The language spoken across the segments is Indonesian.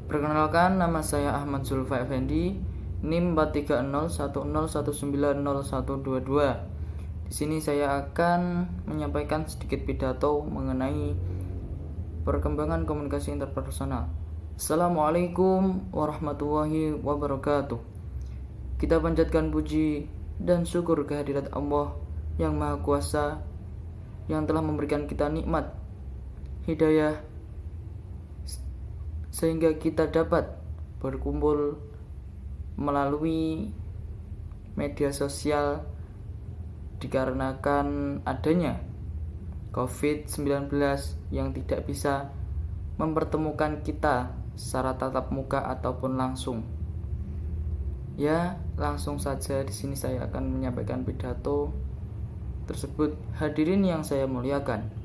Perkenalkan, nama saya Ahmad Zulfa Effendi, NIM 43010190122. Di sini saya akan menyampaikan sedikit pidato mengenai perkembangan komunikasi interpersonal. Assalamualaikum warahmatullahi wabarakatuh. Kita panjatkan puji dan syukur kehadirat Allah yang Maha Kuasa, yang telah memberikan kita nikmat hidayah sehingga kita dapat berkumpul melalui media sosial dikarenakan adanya COVID-19 yang tidak bisa mempertemukan kita secara tatap muka ataupun langsung. Ya, langsung saja di sini saya akan menyampaikan pidato tersebut. Hadirin yang saya muliakan,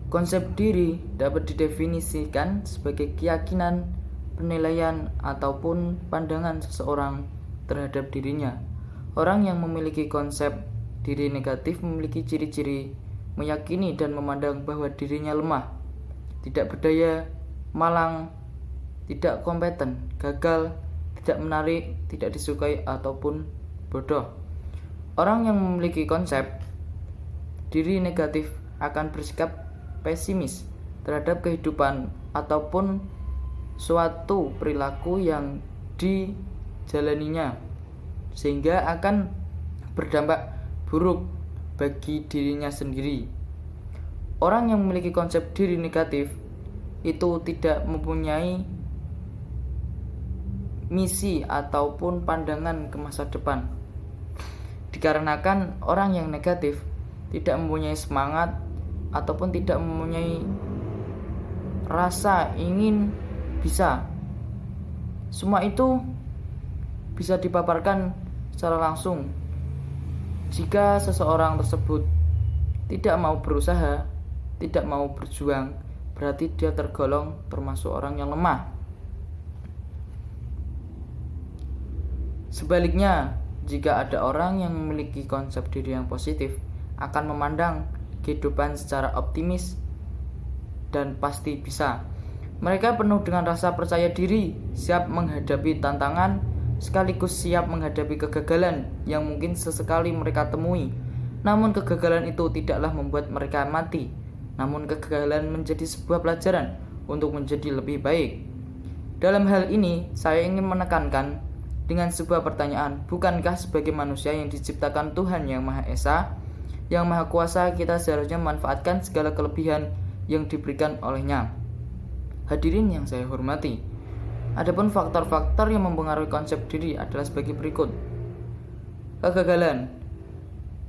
konsep diri dapat didefinisikan sebagai keyakinan, penilaian, ataupun pandangan seseorang terhadap dirinya. Orang yang memiliki konsep diri negatif memiliki ciri-ciri meyakini dan memandang bahwa dirinya lemah, tidak berdaya, malang, tidak kompeten, gagal, tidak menarik, tidak disukai, ataupun bodoh. Orang yang memiliki konsep diri negatif akan bersikap pesimis terhadap kehidupan ataupun suatu perilaku yang dijalaninya, sehingga akan berdampak buruk bagi dirinya sendiri. Orang yang memiliki konsep diri negatif itu tidak mempunyai misi ataupun pandangan ke masa depan, dikarenakan orang yang negatif tidak mempunyai semangat ataupun tidak mempunyai rasa ingin bisa. Semua itu bisa dipaparkan secara langsung. Jika seseorang tersebut tidak mau berusaha, tidak mau berjuang, berarti dia tergolong termasuk orang yang lemah. Sebaliknya, jika ada orang yang memiliki konsep diri yang positif, akan memandang kehidupan secara optimis dan pasti bisa. Mereka penuh dengan rasa percaya diri, siap menghadapi tantangan, sekaligus siap menghadapi kegagalan yang mungkin sesekali mereka temui. Namun kegagalan itu tidaklah membuat mereka mati, namun kegagalan menjadi sebuah pelajaran untuk menjadi lebih baik. Dalam hal ini, saya ingin menekankan dengan sebuah pertanyaan, bukankah sebagai manusia yang diciptakan Tuhan Yang Maha Esa, Yang Maha Kuasa, kita seharusnya memanfaatkan segala kelebihan yang diberikan olehnya? Hadirin yang saya hormati, adapun faktor-faktor yang mempengaruhi konsep diri adalah sebagai berikut. Kegagalan.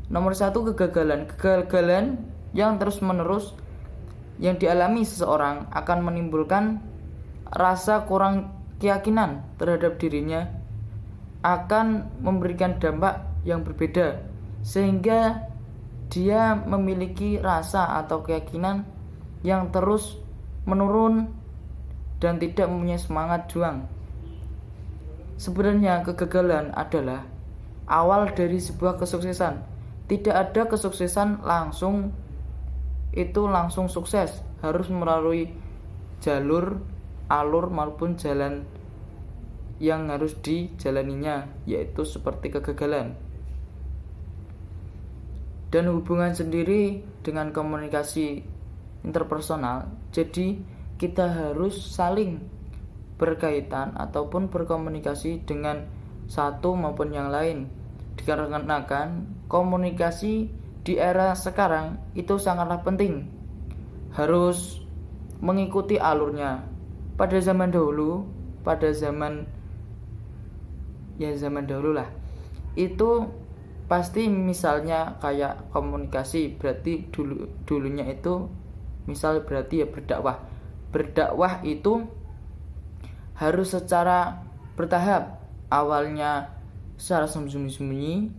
Nomor 1, kegagalan. Kegagalan yang terus-menerus yang dialami seseorang akan menimbulkan rasa kurang keyakinan terhadap dirinya, akan memberikan dampak yang berbeda, sehingga dia memiliki rasa atau keyakinan yang terus menurun dan tidak mempunyai semangat juang. Sebenarnya kegagalan adalah awal dari sebuah kesuksesan. Tidak ada kesuksesan langsung sukses, harus melalui alur maupun jalan yang harus dijalaninya, yaitu seperti kegagalan. Dan hubungan sendiri dengan komunikasi interpersonal, jadi kita harus saling berkaitan ataupun berkomunikasi dengan satu maupun yang lain, dikarenakan komunikasi di era sekarang itu sangatlah penting, harus mengikuti alurnya. Pada zaman dahulu lah, itu pasti misalnya kayak komunikasi, berarti dulunya itu misal berarti ya berdakwah itu harus secara bertahap, awalnya secara sembunyi-sembunyi,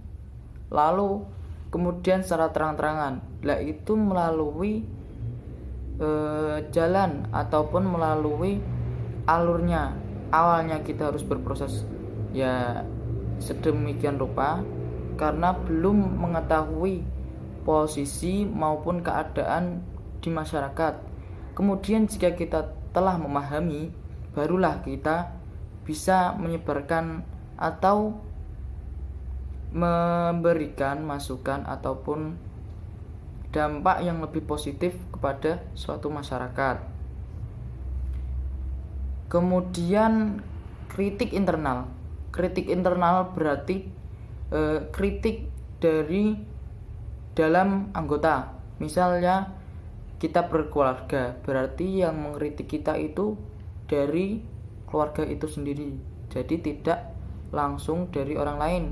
lalu kemudian secara terang-terangan. Lah itu melalui jalan ataupun melalui alurnya. Awalnya kita harus berproses ya sedemikian rupa karena belum mengetahui posisi maupun keadaan di masyarakat. Kemudian jika kita telah memahami barulah kita bisa menyebarkan atau memberikan masukan ataupun dampak yang lebih positif kepada suatu masyarakat. Kemudian kritik internal. Kritik internal berarti kritik dari dalam anggota. Misalnya kita berkeluarga, berarti yang mengkritik kita itu dari keluarga itu sendiri. Jadi tidak langsung dari orang lain.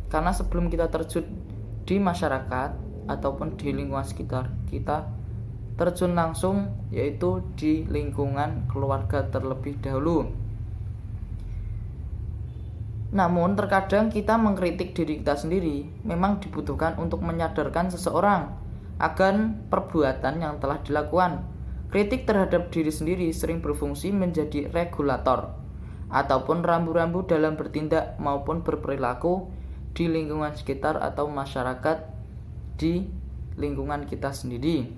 Karena sebelum kita terjun di masyarakat ataupun di lingkungan sekitar, kita terjun langsung yaitu di lingkungan keluarga terlebih dahulu. Namun terkadang kita mengkritik diri kita sendiri memang dibutuhkan untuk menyadarkan seseorang akan perbuatan yang telah dilakukan. Kritik terhadap diri sendiri sering berfungsi menjadi regulator ataupun rambu-rambu dalam bertindak maupun berperilaku di lingkungan sekitar atau masyarakat di lingkungan kita sendiri.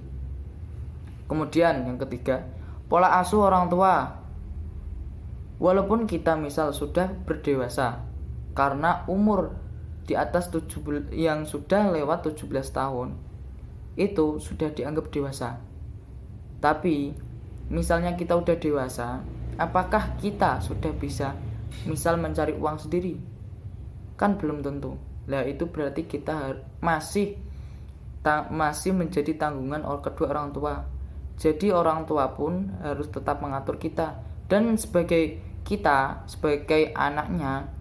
Kemudian yang ketiga, pola asuh orang tua. Walaupun kita misal sudah berdewasa, karena umur di atas 17 yang sudah lewat 17 tahun itu sudah dianggap dewasa. Tapi misalnya kita udah dewasa, apakah kita sudah bisa misal mencari uang sendiri? Kan belum tentu. Lah itu berarti kita masih menjadi tanggungan kedua orang tua. Jadi orang tua pun harus tetap mengatur kita, dan sebagai anaknya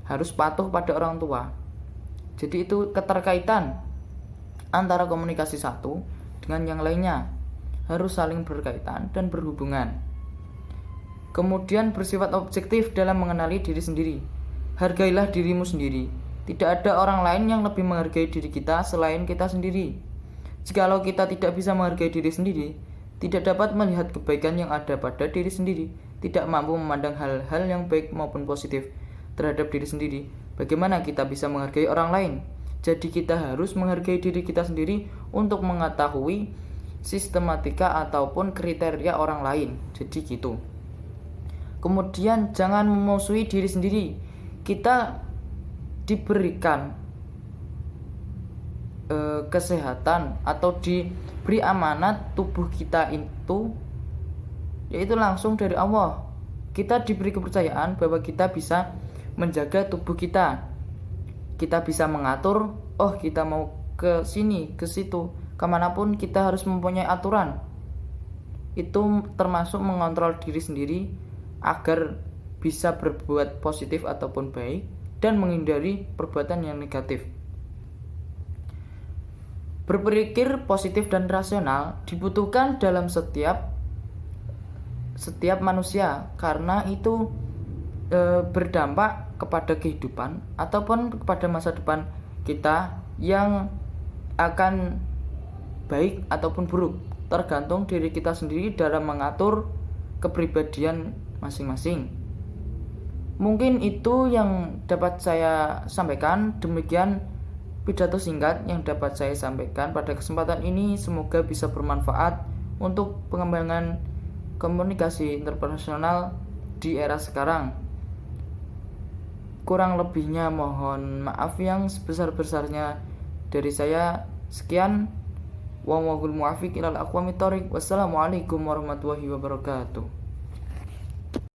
harus patuh pada orang tua. Jadi itu keterkaitan antara komunikasi satu dengan yang lainnya, harus saling berkaitan dan berhubungan. Kemudian bersifat objektif dalam mengenali diri sendiri. Hargailah dirimu sendiri. Tidak ada orang lain yang lebih menghargai diri kita selain kita sendiri. Jikalau kita tidak bisa menghargai diri sendiri, tidak dapat melihat kebaikan yang ada pada diri sendiri, tidak mampu memandang hal-hal yang baik maupun positif terhadap diri sendiri, bagaimana kita bisa menghargai orang lain? Jadi kita harus menghargai diri kita sendiri untuk mengetahui sistematika ataupun kriteria orang lain. Jadi gitu. Kemudian jangan memusuhi diri sendiri. Kita diberikan kesehatan atau diberi amanat tubuh kita itu yaitu langsung dari Allah. Kita diberi kepercayaan bahwa kita bisa menjaga tubuh kita. Kita bisa mengatur, kita mau ke sini, ke situ, kemanapun kita harus mempunyai aturan. Itu termasuk mengontrol diri sendiri agar bisa berbuat positif ataupun baik dan menghindari perbuatan yang negatif. Berpikir positif dan rasional dibutuhkan dalam setiap manusia, karena itu berdampak kepada kehidupan ataupun kepada masa depan kita yang akan baik ataupun buruk, tergantung diri kita sendiri dalam mengatur kepribadian masing-masing. Mungkin itu yang dapat saya sampaikan. Demikian pidato singkat yang dapat saya sampaikan pada kesempatan ini. Semoga bisa bermanfaat untuk pengembangan komunikasi interpersonal di era sekarang. Kurang lebihnya mohon maaf yang sebesar-besarnya dari saya. Sekian. Wallahul muwaffiq ilal aqwamit thoriq. Wassalamualaikum warahmatullahi wabarakatuh.